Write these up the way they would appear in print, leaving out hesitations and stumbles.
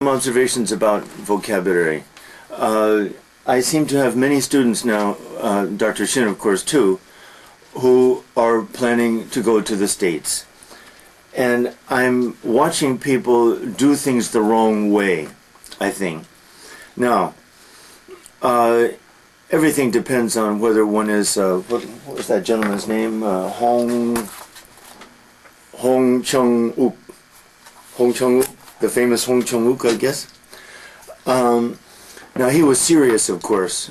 Observations about vocabulary. I seem to have many students now, Dr. Shin of course too, who are planning to go to the States. And I'm watching people do things the wrong way, I think. Now, everything depends on whether one is, what was that gentleman's name? Hong Chung-uk. Hong Chung-uk, the famous Hong Chung-uk, I guess. Now, he was serious, of course.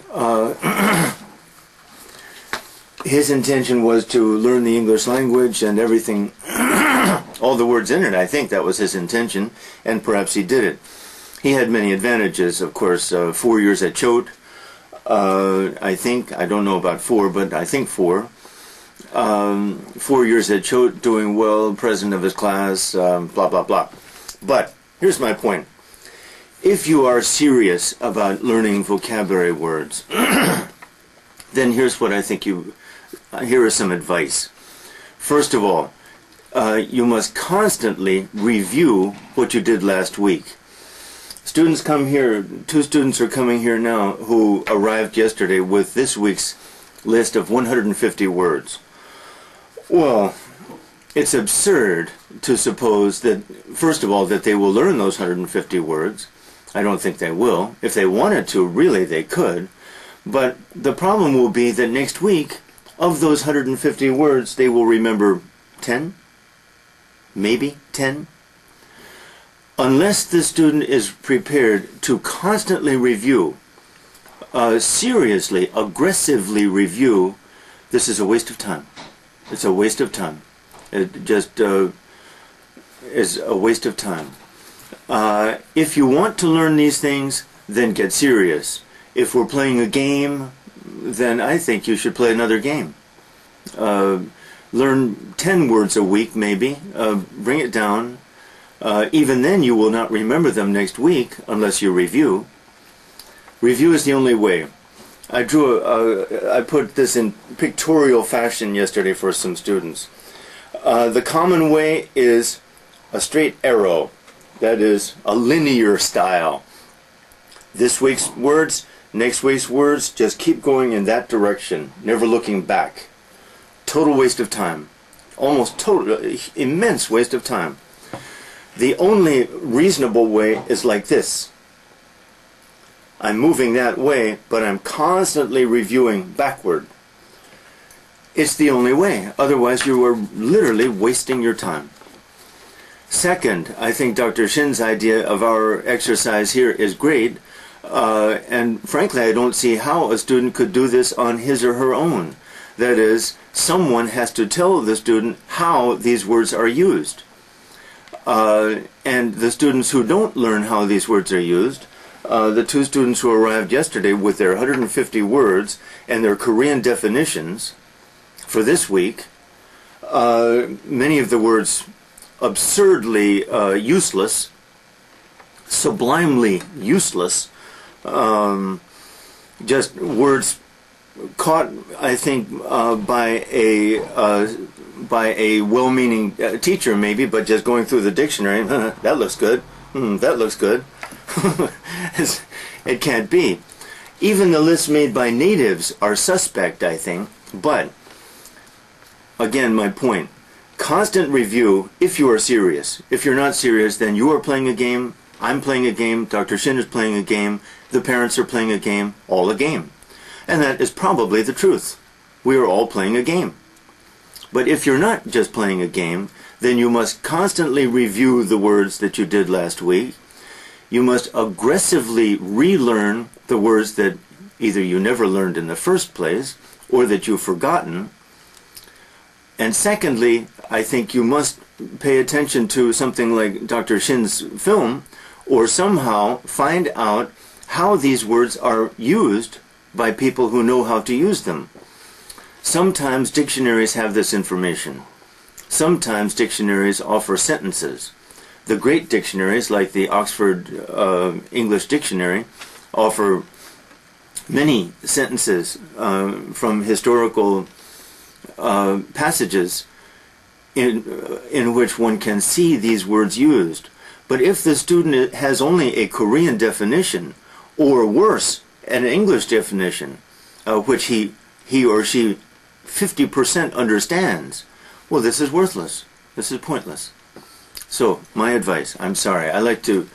His intention was to learn the English language and everything, all the words in it. I think that was his intention, and perhaps he did it. He had many advantages, of course. 4 years at Choate, I think. I don't know about 4, but I think 4. 4 years at Choate, doing well, president of his class, blah, blah, blah. But here's my point. If you are serious about learning vocabulary words, then here's what I think here is some advice. First of all, you must constantly review what you did last week. Students come here, 2 students are coming here now who arrived yesterday with this week's list of 150 words. Well, it's absurd to suppose that, first of all, that they will learn those 150 words. I don't think they will. If they wanted to, really, they could. But the problem will be that next week, of those 150 words, they will remember 10, maybe 10. Unless the student is prepared to constantly review, seriously, aggressively review, this is a waste of time. It's a waste of time. It just is a waste of time. If you want to learn these things, then get serious. If we're playing a game, then I think you should play another game. Learn 10 words a week, maybe. Bring it down. Even then, you will not remember them next week unless you review. Review is the only way. I put this in pictorial fashion yesterday for some students. The common way is a straight arrow. That is a linear style. This week's words, next week's words, just keep going in that direction, never looking back. Total waste of time. Almost total, immense waste of time. The only reasonable way is like this. I'm moving that way, but I'm constantly reviewing backward. It's the only way. Otherwise, you are literally wasting your time. Second, I think Dr. Shin's idea of our exercise here is great. And frankly, I don't see how a student could do this on his or her own. That is, someone has to tell the student how these words are used. And the students who don't learn how these words are used, the 2 students who arrived yesterday with their 150 words and their Korean definitions for this week, many of the words absurdly useless, sublimely useless, just words caught, I think, by a well-meaning teacher maybe, but just going through the dictionary, that looks good, that looks good. It can't be. Even the lists made by natives are suspect, I think, but again, my point. Constant review if you are serious. If you're not serious, then you are playing a game, I'm playing a game, Dr. Shin is playing a game, the parents are playing a game, all a game. And that is probably the truth. We are all playing a game. But if you're not just playing a game, then you must constantly review the words that you did last week. You must aggressively relearn the words that either you never learned in the first place or that you've forgotten. And secondly, I think you must pay attention to something like Dr. Shin's film, or somehow find out how these words are used by people who know how to use them. Sometimes dictionaries have this information. Sometimes dictionaries offer sentences. The great dictionaries, like the Oxford English Dictionary, offer many sentences from historical passages in which one can see these words used. But if the student has only a Korean definition, or worse, an English definition, which he or she 50% understands, well, this is worthless. This is pointless. So, my advice, I'm sorry, I like to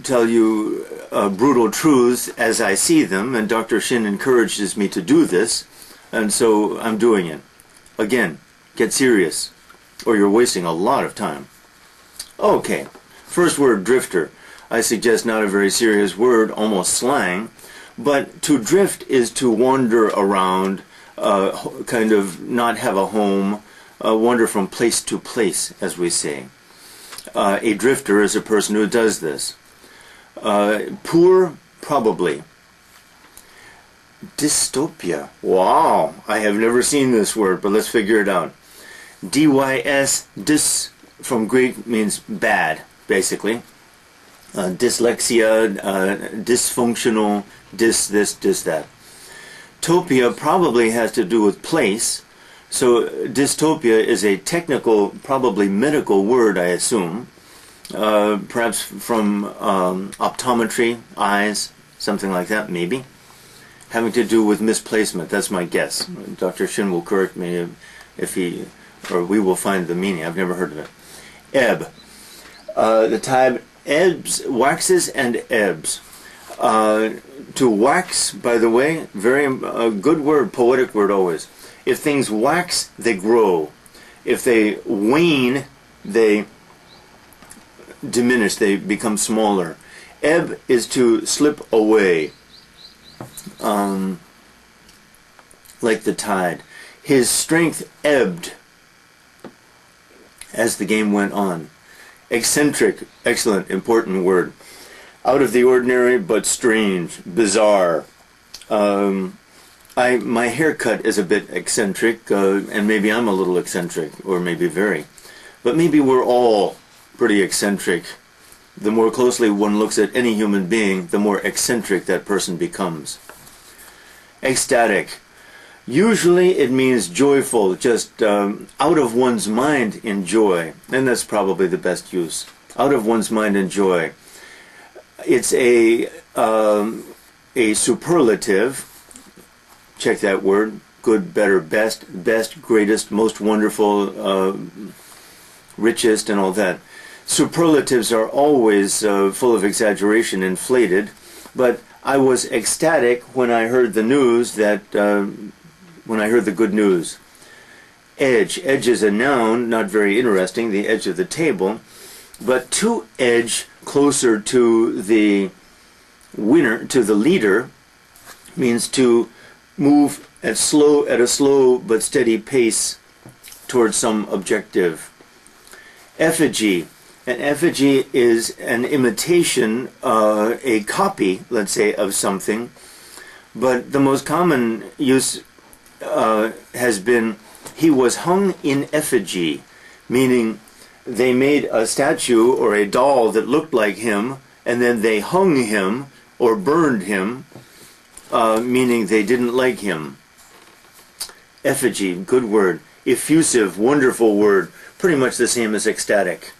tell you brutal truths as I see them, and Dr. Shin encourages me to do this, and so I'm doing it. Again, get serious, or you're wasting a lot of time. Okay, first word, drifter. I suggest not a very serious word, almost slang, but to drift is to wander around, kind of not have a home, wander from place to place, as we say. A drifter is a person who does this. Poor, probably. Dystopia. Wow, I have never seen this word, but let's figure it out. D-Y-S, dys, from Greek, means bad, basically. Dyslexia, dysfunctional, this, that. Topia probably has to do with place. So dystopia is a technical, probably medical word, I assume. Perhaps from optometry, eyes, something like that, maybe. Having to do with misplacement, that's my guess. Dr. Shin will correct me if he, or we will find the meaning. I've never heard of it. Ebb. The tide ebbs, waxes and ebbs. To wax, by the way, very good word, poetic word always. If things wax, they grow. If they wane, they diminish, they become smaller. Ebb is to slip away, like the tide. His strength ebbed as the game went on. Eccentric, excellent, important word. Out of the ordinary, but strange, bizarre. My haircut is a bit eccentric, and maybe I'm a little eccentric, or maybe very. But maybe we're all pretty eccentric. The more closely one looks at any human being, the more eccentric that person becomes. Ecstatic. Usually it means joyful, just out of one's mind in joy. And that's probably the best use. Out of one's mind in joy. It's a superlative. Check that word. Good, better, best, greatest, most wonderful, richest, and all that. Superlatives are always full of exaggeration, inflated, but I was ecstatic when I heard the news that, when I heard the good news. Edge. Edge is a noun, not very interesting, the edge of the table, but to edge closer to the winner, to the leader, means to move at a slow but steady pace towards some objective. Effigy. An effigy is an imitation, a copy, let's say, of something, but the most common use has been, he was hung in effigy, meaning they made a statue or a doll that looked like him, and then they hung him or burned him, meaning they didn't like him. Effigy, good word. Effusive, wonderful word. Pretty much the same as ecstatic.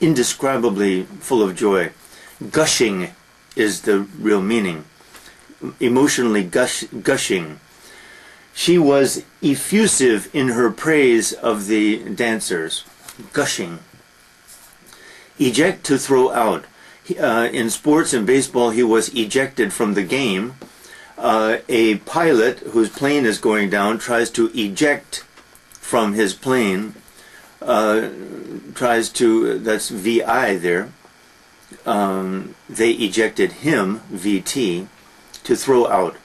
Indescribably full of joy. Gushing is the real meaning. Emotionally gushing. She was effusive in her praise of the dancers. Gushing. Eject, to throw out. In sports and baseball, he was ejected from the game. A pilot whose plane is going down tries to eject from his plane. That's VI there. They ejected him, VT, to throw out.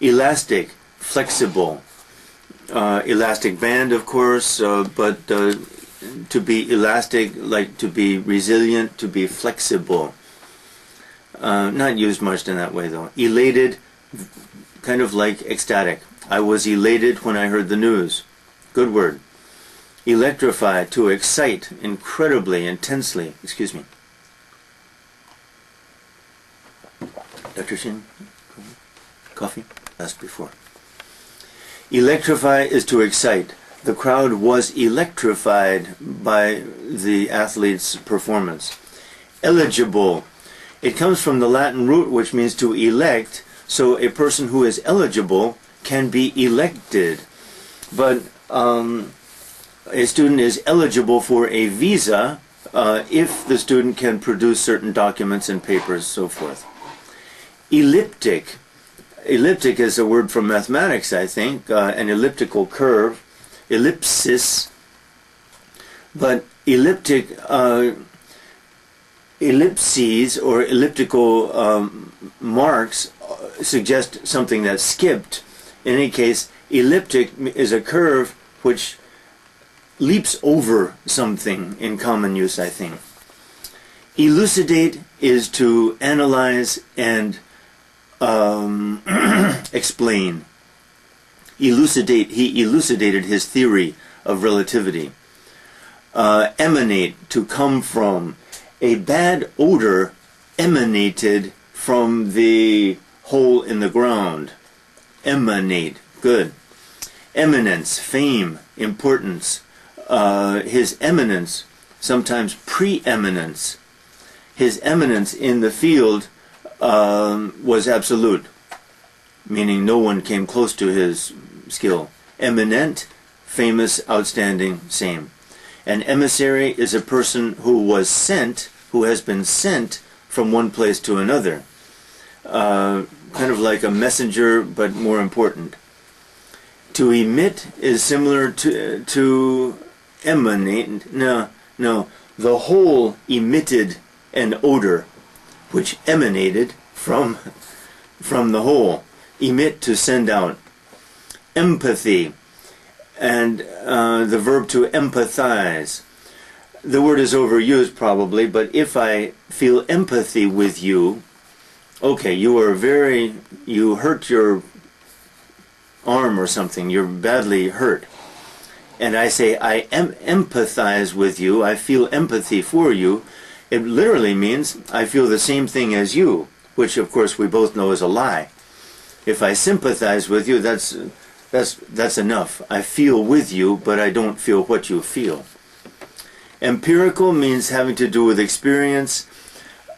Elastic, flexible. Elastic band, of course, but to be elastic, like to be resilient, to be flexible. Not used much in that way, though. Elated, kind of like ecstatic. I was elated when I heard the news. Good word. Electrify, to excite, incredibly, intensely. Excuse me. Dr. Shin? Coffee? Asked before. Electrify is to excite. The crowd was electrified by the athlete's performance. Eligible. It comes from the Latin root, which means to elect, so a person who is eligible can be elected. But a student is eligible for a visa if the student can produce certain documents and papers, so forth. Elliptic. Elliptic is a word from mathematics, I think, an elliptical curve. Ellipsis. But elliptic, ellipses or elliptical marks suggest something that's skipped. In any case, elliptic is a curve which leaps over something in common use, I think. Elucidate is to analyze and explain. Elucidate, he elucidated his theory of relativity. Emanate, to come from. A bad odor emanated from the hole in the ground. Emanate, good. Eminence, fame, importance. His eminence, sometimes preeminence. His eminence in the field was absolute, meaning no one came close to his skill. Eminent, famous, outstanding, same. An emissary is a person who was sent, who has been sent from one place to another. Kind of like a messenger, but more important. To emit is similar to emanate. No, the whole emitted an odor which emanated from the whole. Emit, to send out. Empathy, and the verb to empathize. The word is overused probably, but if I feel empathy with you, okay, you hurt your arm or something, you're badly hurt, and I say I empathize with you, I feel empathy for you, it literally means I feel the same thing as you, which of course we both know is a lie. If I sympathize with you, that's enough. I feel with you, but I don't feel what you feel. Empirical means having to do with experience.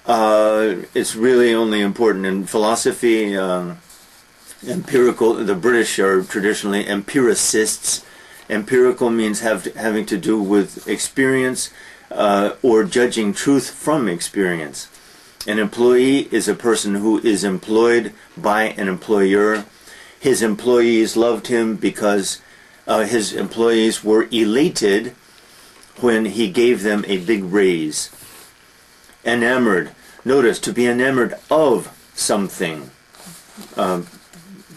It's really only important in philosophy. Empirical, the British are traditionally empiricists. Empirical means having to do with experience or judging truth from experience. An employee is a person who is employed by an employer. His employees loved him because his employees were elated when he gave them a big raise. Enamored. Notice, to be enamored of something.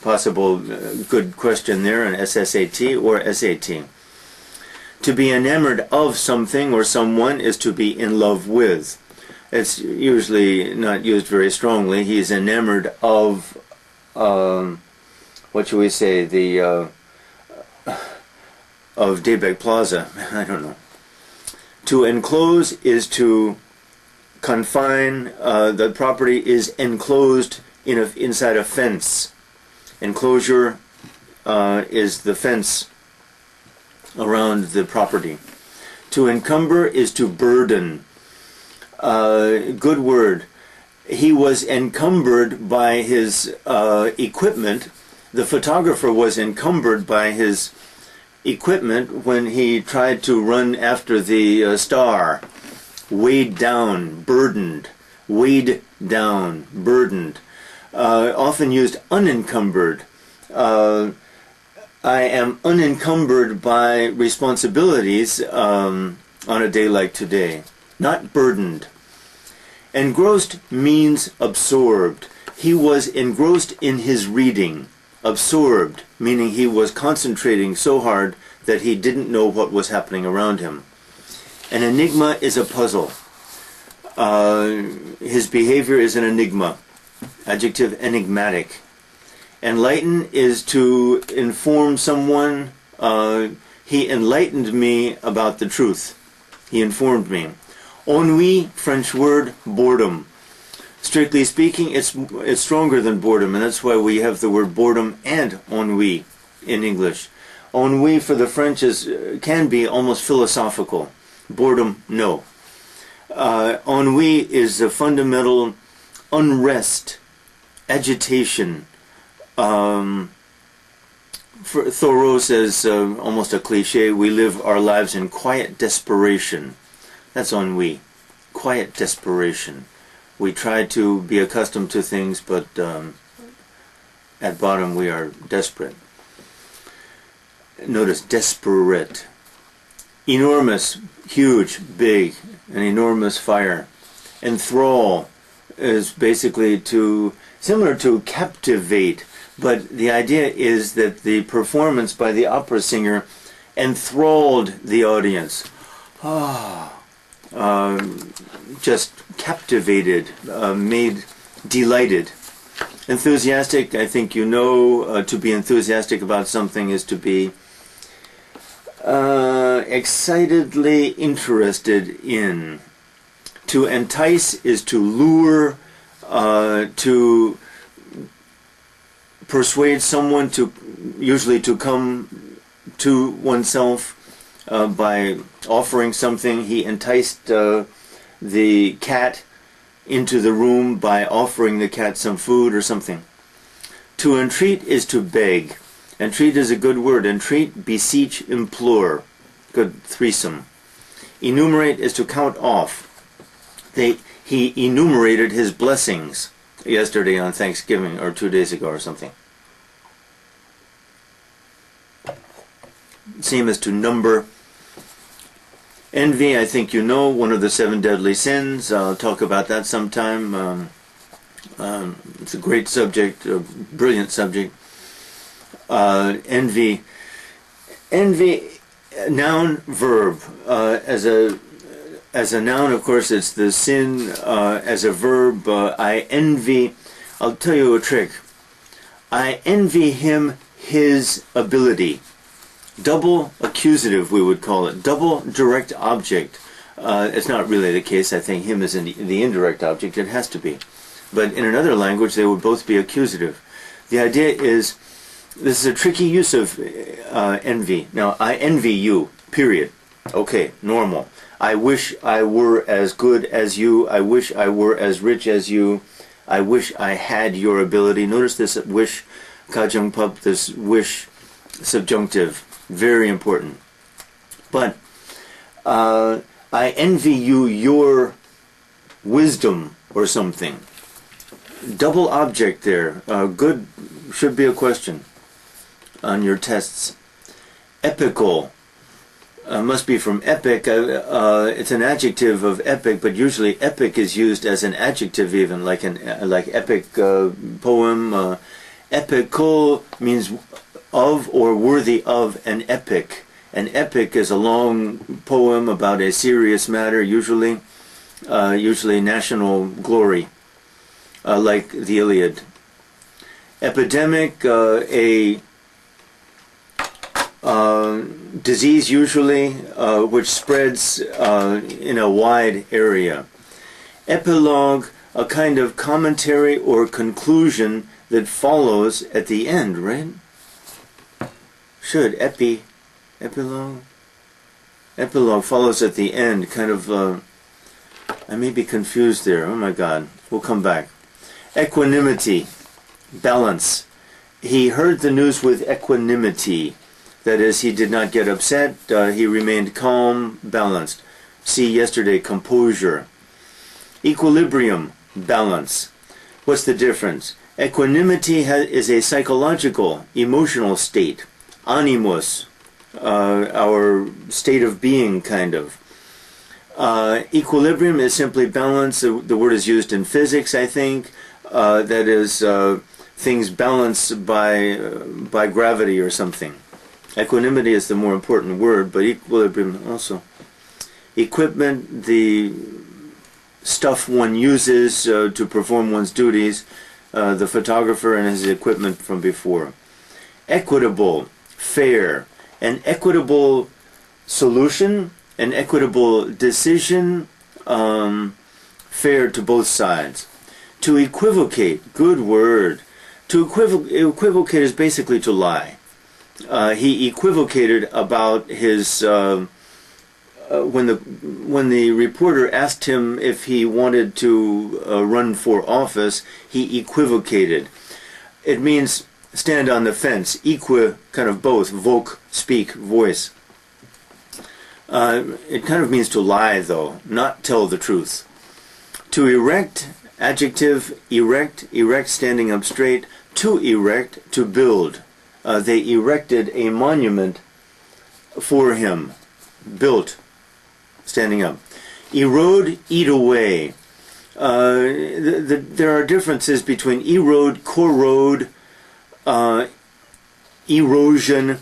Possible good question there, an SSAT or SAT. To be enamored of something or someone is to be in love with. It's usually not used very strongly. He's enamored of, what should we say, of Daybeck Plaza. I don't know. To enclose is to confine. The property is enclosed inside a fence. Enclosure is the fence around the property. To encumber is to burden. Good word. He was encumbered by his equipment. The photographer was encumbered by his equipment when he tried to run after the star. Weighed down, burdened. Weighed down, burdened. Often used unencumbered. I am unencumbered by responsibilities on a day like today. Not burdened. Engrossed means absorbed. He was engrossed in his reading. Absorbed, meaning he was concentrating so hard that he didn't know what was happening around him. An enigma is a puzzle. His behavior is an enigma. Adjective, enigmatic. Enlighten is to inform someone. He enlightened me about the truth. He informed me. Ennui, French word, boredom. Strictly speaking, it's stronger than boredom, and that's why we have the word boredom and ennui in English. Ennui for the French can be almost philosophical. Boredom, no. Ennui is a fundamental unrest, agitation. Thoreau says, almost a cliche, we live our lives in quiet desperation. That's ennui. Quiet desperation. We try to be accustomed to things, but at bottom we are desperate. Notice, desperate. Enormous, huge, big, an enormous fire. Enthrall is basically similar to captivate, but the idea is that the performance by the opera singer enthralled the audience. Just captivated, made delighted. Enthusiastic, I think you know, to be enthusiastic about something is to be excitedly interested in. To entice is to lure, to persuade someone usually to come to oneself by offering something. He enticed the cat into the room by offering the cat some food or something. To entreat is to beg. Entreat is a good word. Entreat, beseech, implore. Good threesome. Enumerate is to count off. He enumerated his blessings yesterday on Thanksgiving, or 2 days ago or something. Same as to number. Envy, I think you know, one of the 7 deadly sins. I'll talk about that sometime. It's a great subject, a brilliant subject. Envy, noun, verb. As a noun, of course, it's the sin. As a verb, I envy. I'll tell you a trick. I envy him his ability. Double accusative, we would call it. Double direct object. It's not really the case. I think him is the indirect object. It has to be. But in another language, they would both be accusative. The idea is, this is a tricky use of envy. Now, I envy you, period. Okay, normal. I wish I were as good as you. I wish I were as rich as you. I wish I had your ability. Notice this wish, kajang pup, this wish subjunctive. Very important. But I envy you your wisdom or something. Double object there. Good, should be a question on your tests. Epical. Must be from epic. It's an adjective of epic, but usually epic is used as an adjective, even like epic poem. Epical means of or worthy of an epic. An epic is a long poem about a serious matter, usually national glory, like the Iliad. Epidemic, a disease usually, which spreads in a wide area. Epilogue, a kind of commentary or conclusion that follows at the end, right? Should. Epilogue follows at the end, kind of, I may be confused there. Oh my God. We'll come back. Equanimity, balance. He heard the news with equanimity. That is, he did not get upset. He remained calm, balanced. See yesterday, composure. Equilibrium, balance. What's the difference? Equanimity is a psychological, emotional state. Animus, our state of being, kind of. Equilibrium is simply balance. The word is used in physics, I think. That is, things balanced by gravity or something. Equanimity is the more important word, but equilibrium also. Equipment, the stuff one uses to perform one's duties, the photographer and his equipment from before. Equitable, fair, an equitable solution, an equitable decision, fair to both sides. To equivocate, good word. To equivocate is basically to lie. he equivocated about his when the reporter asked him if he wanted to run for office, he equivocated. It means stand on the fence. Kind of both. Voc, speak, voice. It kind of means to lie, though, not tell the truth. To erect, adjective, erect, standing up straight. To erect, to build. They erected a monument for him. Built, standing up. Erode, eat away. There are differences between erode, corrode, erosion.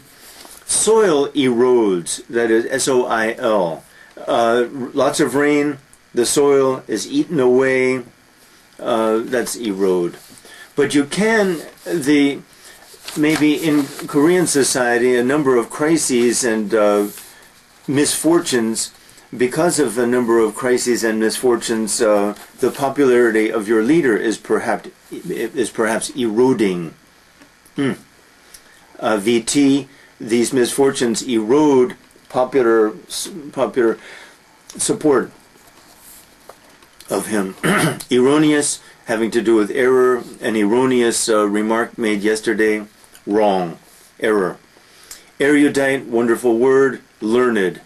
Soil erodes, that is S-O-I-L. Lots of rain, the soil is eaten away, that's erode. But you can, maybe in Korean society, a number of crises and misfortunes, because of a number of crises and misfortunes, the popularity of your leader is perhaps eroding. VT, these misfortunes erode popular support of him. Erroneous, having to do with error. An erroneous remark made yesterday. Wrong. Error. Erudite, wonderful word. Learned,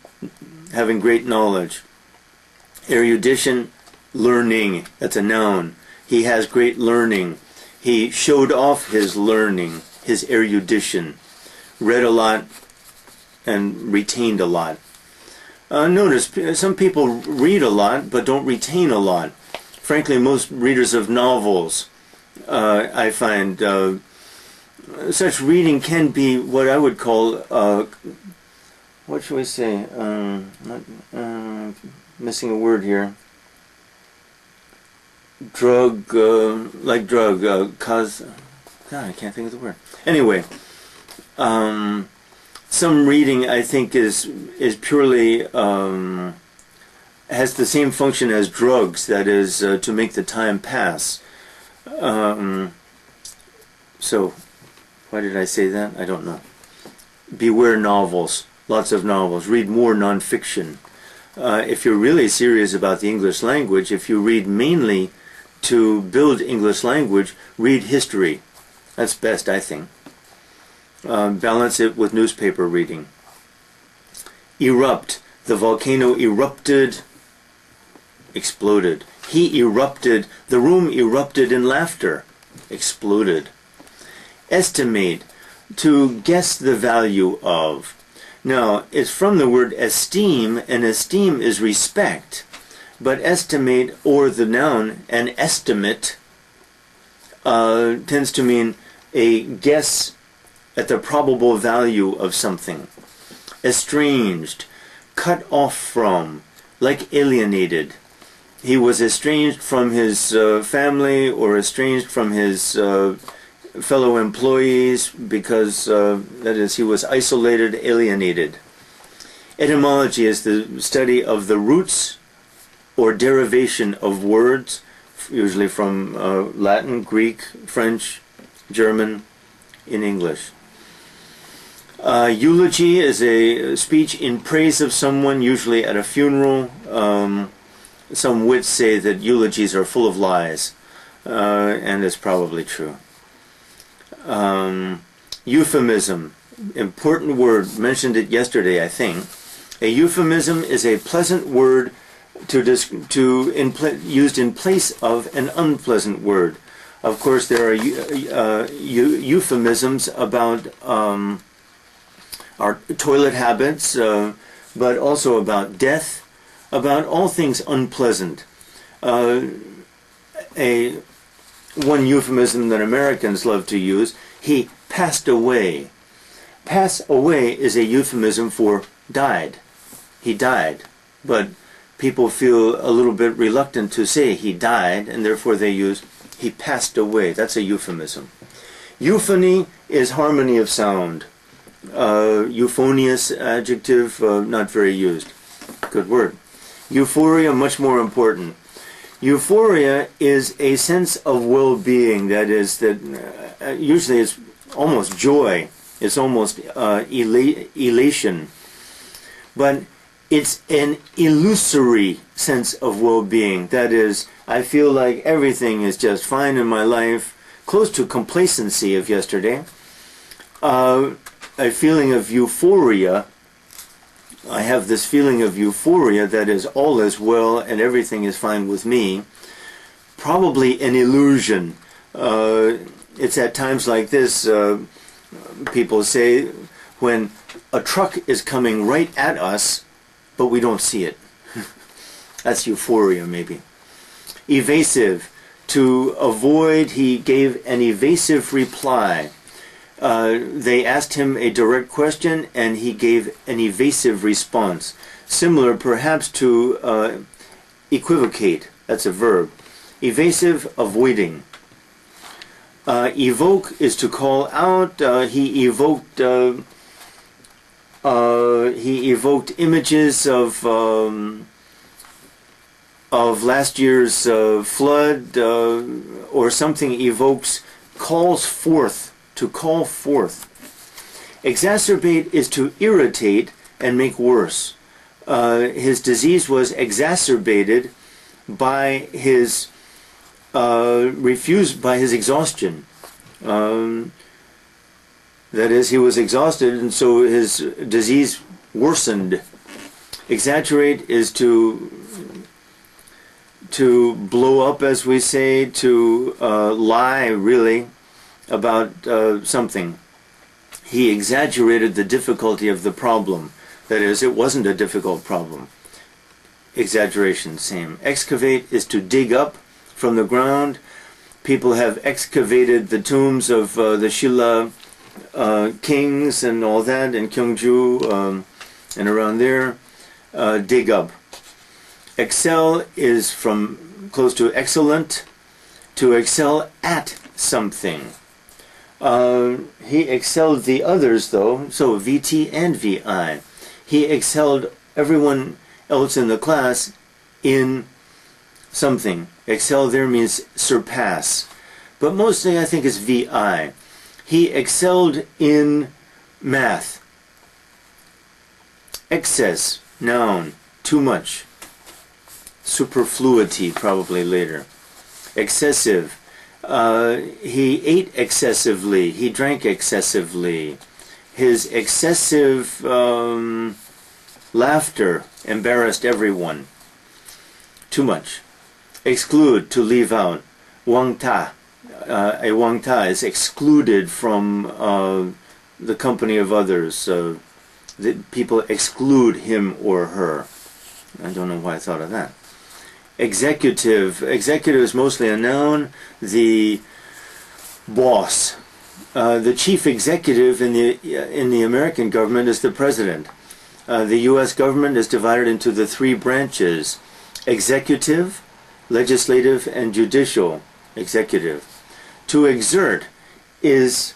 having great knowledge. Erudition, learning. That's a noun. He has great learning. He showed off his learning, his erudition. Read a lot and retained a lot. Notice, some people read a lot but don't retain a lot. Frankly, most readers of novels, I find, such reading can be what I would call, what should we say, missing a word here. Drug, like drug, God, I can't think of the word. Anyway, some reading, I think, is purely has the same function as drugs, that is, to make the time pass. So, why did I say that? I don't know. Beware novels, lots of novels. Read more nonfiction. If you're really serious about the English language, if you read mainly to build English language, read history. That's best, I think. Balance it with newspaper reading. Erupt. The volcano erupted, exploded. He erupted. The room erupted in laughter, exploded. Estimate. To guess the value of. Now, it's from the word esteem, and esteem is respect. But estimate, or the noun, an estimate, tends to mean a guess at the probable value of something. Estranged, cut off from, like alienated. He was estranged from his family, or estranged from his fellow employees, because, that is, he was isolated, alienated. Etymology is the study of the roots or derivation of words, usually from Latin, Greek, French, German, in English. Eulogy is a speech in praise of someone, usually at a funeral. Some wits say that eulogies are full of lies, and it's probably true. Euphemism, important word, mentioned it yesterday, I think. A euphemism is a pleasant word used in place of an unpleasant word. Of course, there are euphemisms about our toilet habits, but also about death, about all things unpleasant. One euphemism that Americans love to use, he passed away. Pass away is a euphemism for died. He died. But people feel a little bit reluctant to say he died, and therefore they use he passed away. That's a euphemism. Euphony is harmony of sound. Euphonious adjective, not very used. Good word. Euphoria, much more important. Euphoria is a sense of well-being, that is, that usually it's almost joy. It's almost elation. But it's an illusory sense of well-being. That is, I feel like everything is just fine in my life, close to complacency of yesterday. A feeling of euphoria. I have this feeling of euphoria that is all is well and everything is fine with me. Probably an illusion. It's at times like this, people say, when a truck is coming right at us, but we don't see it. That's euphoria, maybe. Evasive. To avoid, he gave an evasive reply. They asked him a direct question, and he gave an evasive response. Similar, perhaps, to equivocate. That's a verb. Evasive, avoiding. Evoke is to call out. He evoked images of last year's flood, or something evokes, calls forth, to call forth. Exacerbate is to irritate and make worse. His disease was exacerbated by his by his exhaustion. That is, he was exhausted, and so his disease worsened. Exaggerate is to blow up, as we say, to lie, really, about something. He exaggerated the difficulty of the problem. That is, it wasn't a difficult problem. Exaggeration, same. Excavate is to dig up from the ground. People have excavated the tombs of the Shilla kings and all that in Gyeongju and around there. Dig up. Excel is from close to excellent, to excel at something. He excelled the others, though, so VT and VI. He excelled everyone else in the class in something. Excel there means surpass. But mostly I think it's VI. He excelled in math. Excess, noun, too much. Superfluity, probably later. Excessive. He ate excessively. He drank excessively. His excessive laughter embarrassed everyone. Too much. Exclude, to leave out. Wangta. A wangta is excluded from the company of others. People exclude him or her. I don't know why I thought of that. Executive. Executive is mostly a noun. The boss. The chief executive in the American government is the president. The U.S. government is divided into the three branches: executive, legislative, and judicial. Executive. To exert is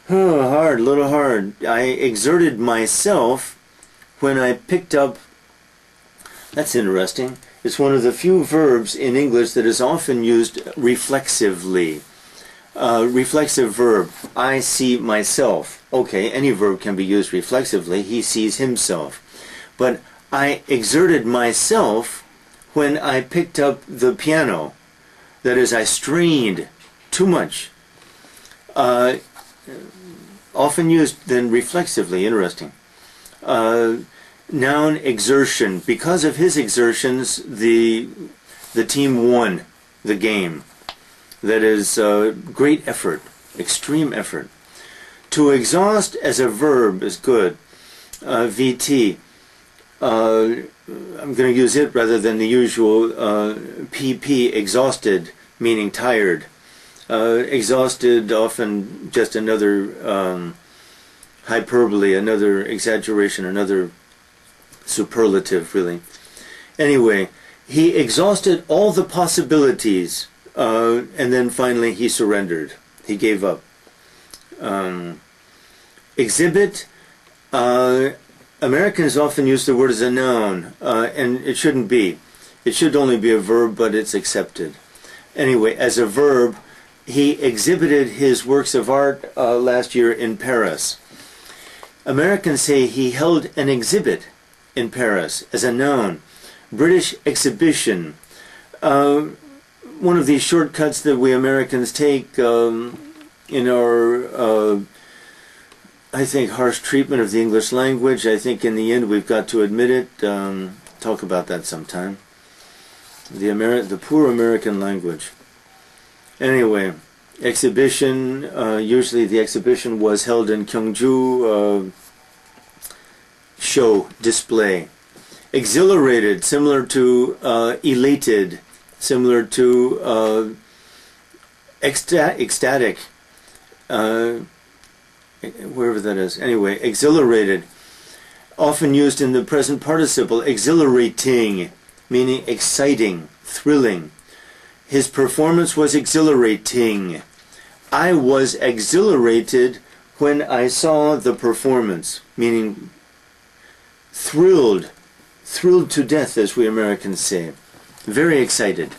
hard, a little hard. I exerted myself when I picked up. That's interesting. It's one of the few verbs in English that is often used reflexively. Reflexive verb. I see myself. Okay, any verb can be used reflexively. He sees himself. But I exerted myself when I picked up the piano. That is, I strained too much. Often used then reflexively. Interesting. Noun, exertion. Because of his exertions, the team won the game. That is great effort, extreme effort. To exhaust as a verb is good. VT. I'm going to use it rather than the usual PP, exhausted, meaning tired. Exhausted, often just another hyperbole, another exaggeration, another superlative, really. Anyway, he exhausted all the possibilities, and then finally he surrendered. He gave up. Exhibit. Americans often use the word as a noun, and it shouldn't be. It should only be a verb, but it's accepted. Anyway, as a verb, he exhibited his works of art last year in Paris. Americans say he held an exhibit in Paris as a noun. British exhibition. One of these shortcuts that we Americans take in our, I think, harsh treatment of the English language. I think in the end we've got to admit it. Talk about that sometime. The poor American language. Anyway, exhibition. Usually the exhibition was held in Gyeongju. Show, display. Exhilarated, similar to elated, similar to ecstatic, wherever that is. Anyway, exhilarated, often used in the present participle, exhilarating, meaning exciting, thrilling. His performance was exhilarating. I was exhilarated when I saw the performance, meaning thrilled to death, as we Americans say. Very excited.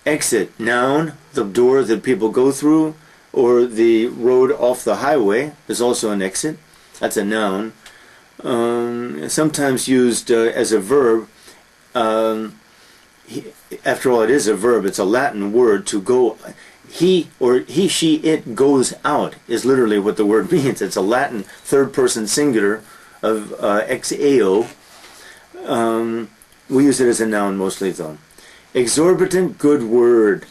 Exit, noun, the door that people go through, or the road off the highway is also an exit. That's a noun. Sometimes used as a verb. After all, it is a verb. It's a Latin word, to go. He, she, it goes out is literally what the word means. It's a Latin third-person singular of ex eo. We use it as a noun mostly, though. Exorbitant, good word.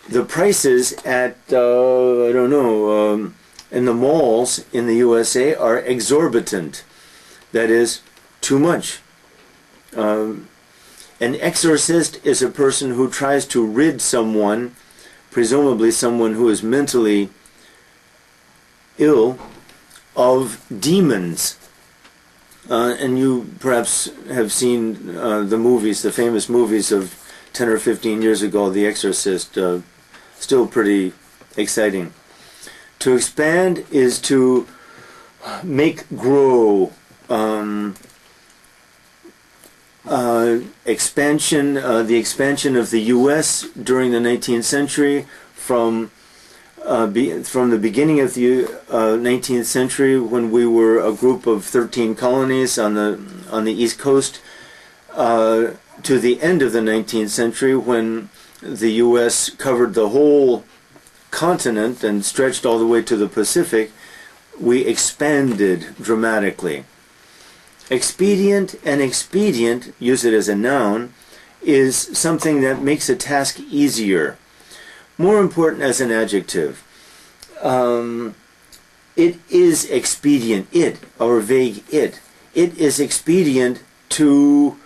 The prices at, I don't know, in the malls in the USA are exorbitant. That is, too much. An exorcist is a person who tries to rid someone, presumably someone who is mentally ill, of demons. And you perhaps have seen the movies, the famous movies of 10 or 15 years ago, The Exorcist, still pretty exciting. To expand is to make grow. Expansion, the expansion of the U.S. during the 19th century from the beginning of the 19th century, when we were a group of 13 colonies on the East Coast, to the end of the 19th century, when the U.S. covered the whole continent and stretched all the way to the Pacific, we expanded dramatically. Expedient and expedient, use it as a noun, is something that makes a task easier. More important as an adjective. It is expedient, our vague it. It is expedient to...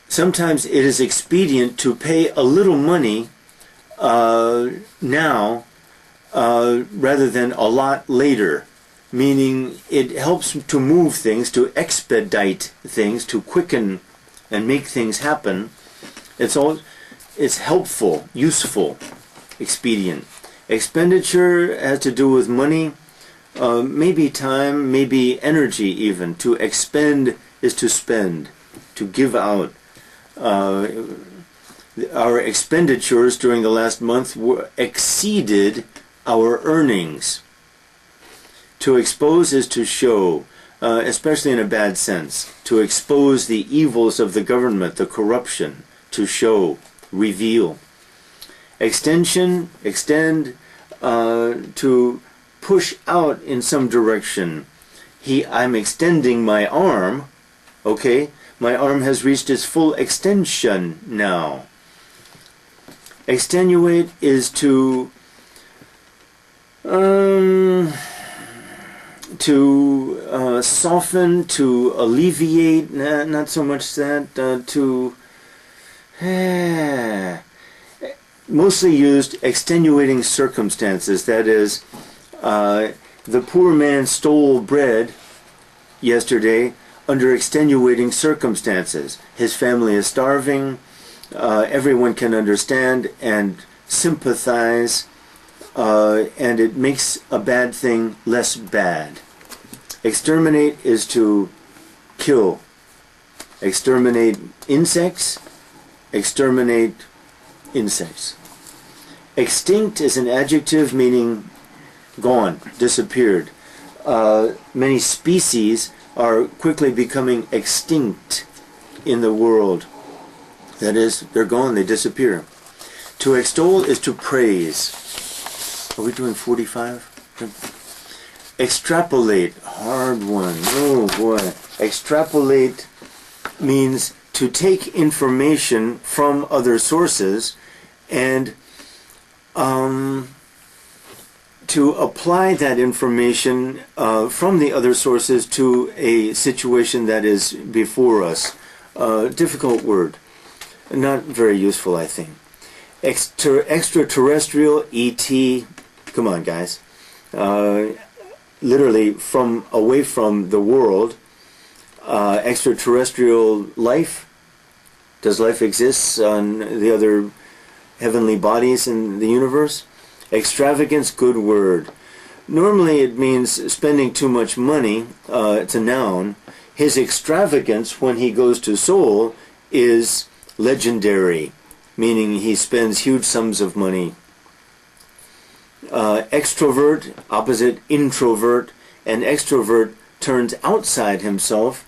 Sometimes it is expedient to pay a little money now rather than a lot later. Meaning it helps to move things, to expedite things, to quicken and make things happen. It's helpful, useful, expedient. Expenditure has to do with money, maybe time, maybe energy even. To expend is to spend, to give out. Our expenditures during the last month exceeded our earnings. To expose is to show, especially in a bad sense. To expose the evils of the government, the corruption. To show, reveal. Extension, extend, to push out in some direction. I'm extending my arm, okay? My arm has reached its full extension now. Extenuate is to soften, to alleviate, not so much that, mostly used extenuating circumstances. That is, the poor man stole bread yesterday under extenuating circumstances. His family is starving. Everyone can understand and sympathize, and it makes a bad thing less bad. Exterminate is to kill. Exterminate insects. Exterminate insects. Extinct is an adjective meaning gone, disappeared. Many species are quickly becoming extinct in the world. That is, they're gone, they disappear. To extol is to praise. Are we doing 45? Extrapolate, hard one. Oh boy. Extrapolate means to take information from other sources and to apply that information from the other sources to a situation that is before us. Difficult word. Not very useful, I think. Extraterrestrial, ET, come on guys. Literally from away from the world. Extraterrestrial life. Does life exist on the other heavenly bodies in the universe? Extravagance, good word. Normally it means spending too much money. It's a noun. His extravagance when he goes to soul is legendary, meaning he spends huge sums of money. Extrovert, opposite introvert. An extrovert turns outside himself.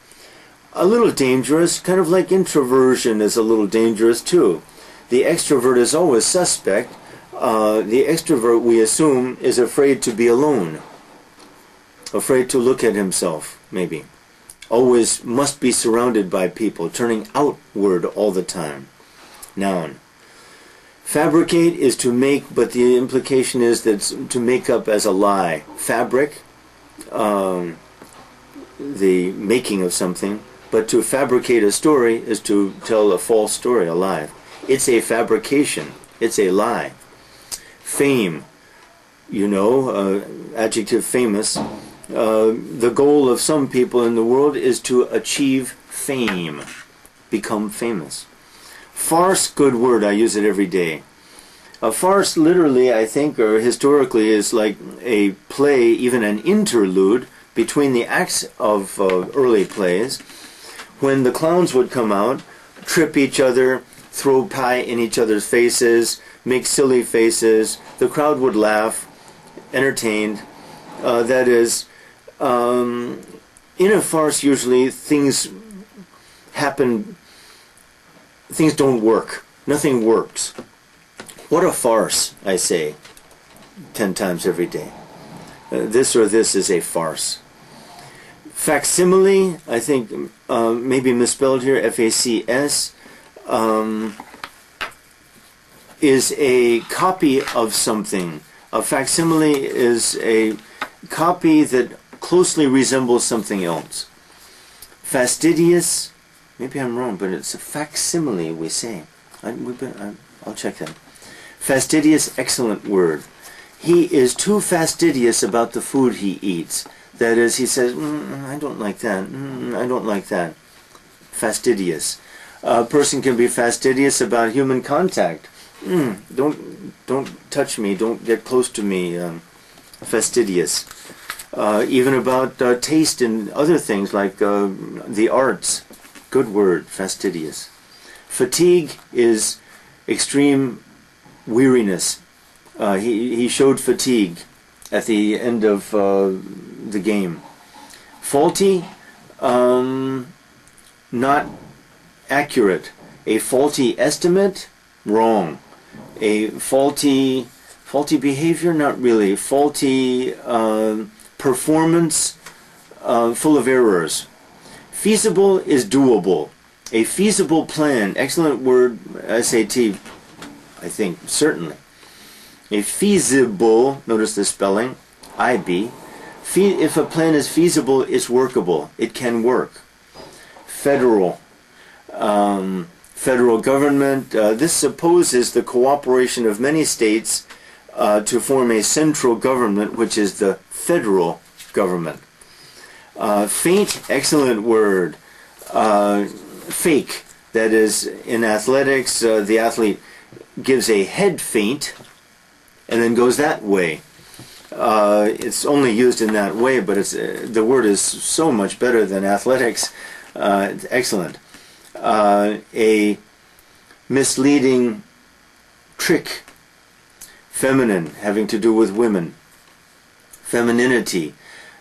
A little dangerous, kind of like introversion is a little dangerous too. The extrovert is always suspect. The extrovert, we assume, is afraid to be alone. Afraid to look at himself, maybe. Always must be surrounded by people, turning outward all the time. Noun. Fabricate is to make, but the implication is that it's to make up as a lie. Fabric, the making of something. But to fabricate a story is to tell a false story, a lie. It's a fabrication. It's a lie. Fame, you know, adjective famous. The goal of some people in the world is to achieve fame, become famous. Farce, good word, I use it every day. A farce literally, I think, or historically, is like a play, even an interlude, between the acts of early plays, when the clowns would come out, trip each other, throw pie in each other's faces, make silly faces, the crowd would laugh, entertained. That is, in a farce usually things happen, things don't work, nothing works. What a farce, I say 10 times every day. This or this is a farce. Facsimile, I think maybe misspelled here, F-A-C-S, is a copy of something. A facsimile is a copy that closely resembles something else. Fastidious, maybe I'm wrong, but it's a facsimile we say. I'll check that. Fastidious, excellent word. He is too fastidious about the food he eats. That is, he says, I don't like that. I don't like that. Fastidious. A person can be fastidious about human contact. Don't touch me. Don't get close to me. Fastidious. Even about taste and other things like the arts. Good word, fastidious. Fatigue is extreme weariness. He showed fatigue at the end of the game. Faulty, not accurate. A faulty estimate, wrong. A faulty behavior, not really. Faulty performance, full of errors. Feasible is doable. A feasible plan, excellent word, SAT, I think, certainly. A feasible, notice the spelling, IB. If a plan is feasible, it's workable. It can work. Federal. Federal government. This supposes the cooperation of many states to form a central government, which is the federal government. Feint, excellent word. Fake. That is, in athletics, the athlete gives a head feint and then goes that way. It's only used in that way, but the word is so much better than athletics. It's excellent. A misleading trick, feminine, having to do with women. femininity.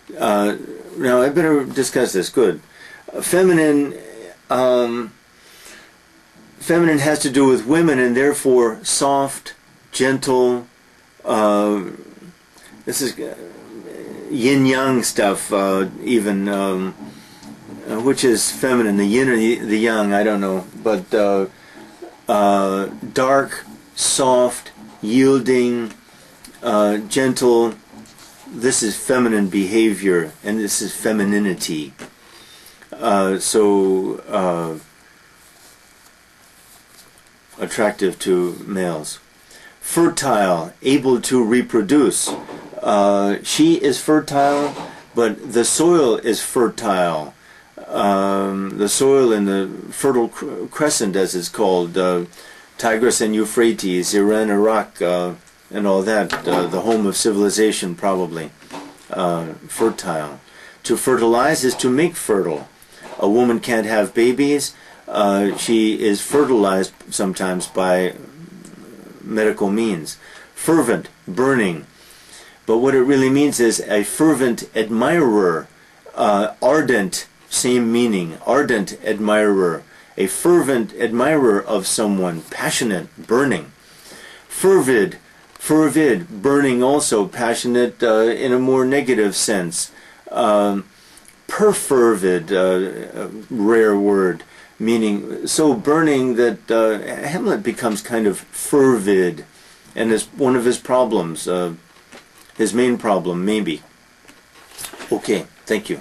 Now I better discuss this. Good. Feminine has to do with women, and therefore soft, gentle. This is yin-yang stuff, even, which is feminine, the yin or the yang, I don't know. But dark, soft, yielding, gentle. This is feminine behavior, and this is femininity. Attractive to males. Fertile, able to reproduce. She is fertile, but the soil is fertile. The soil in the Fertile Crescent, as it's called, Tigris and Euphrates, Iran, Iraq, and all that, the home of civilization probably. Fertile. To fertilize is to make fertile. A woman can't have babies. She is fertilized sometimes by medical means. Fervent, burning. But what it really means is a fervent admirer. Ardent, same meaning. Ardent admirer. A fervent admirer of someone. Passionate, burning. Fervid, burning also. Passionate in a more negative sense. Perfervid, rare word, meaning so burning that Hamlet becomes kind of fervid, and is one of his problems, his main problem maybe. Okay, thank you.